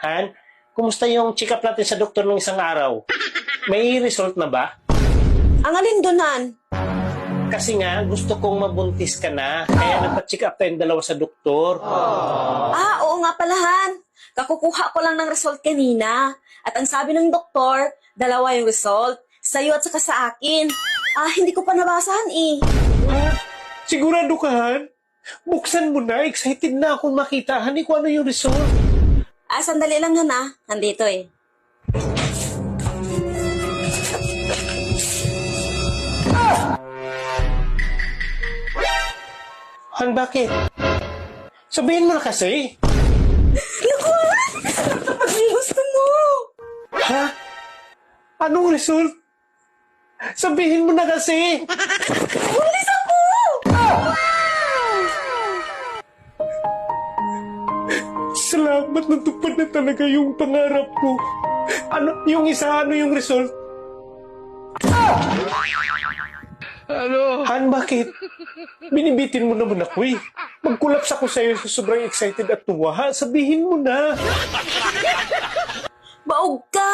Han, kumusta yung check-up natin sa doktor ng isang araw? May result na ba? Ang alin doon, Han? Kasi nga, gusto kong mabuntis ka na. Kaya nagpa-check up tayong dalawa sa doktor. Oo nga pala, Han. Kakukuha ko lang ng result kanina. At ang sabi ng doktor, dalawa yung result. Sa'yo at saka sa akin. Hindi ko pa nabasahan eh. Sigurado ka, Han? Buksan mo na. Excited na akong makita. Hani, kung ano yung result. Sandali lang, Han, ah. Nandito eh. Han, bakit? Sabihin mo na kasi. Naku, Han! Kapag gusto mo. Ha? Anong result? Sabihin mo na kasi. Buntis ako! Salamat, natupad na talaga yung pangarap ko. Ano yung result? Han, bakit? Binibitin mo naman ako eh. Magkulaps ako sa'yo sa sobrang excited at tuwa. Ha? Sabihin mo na. Baog ka!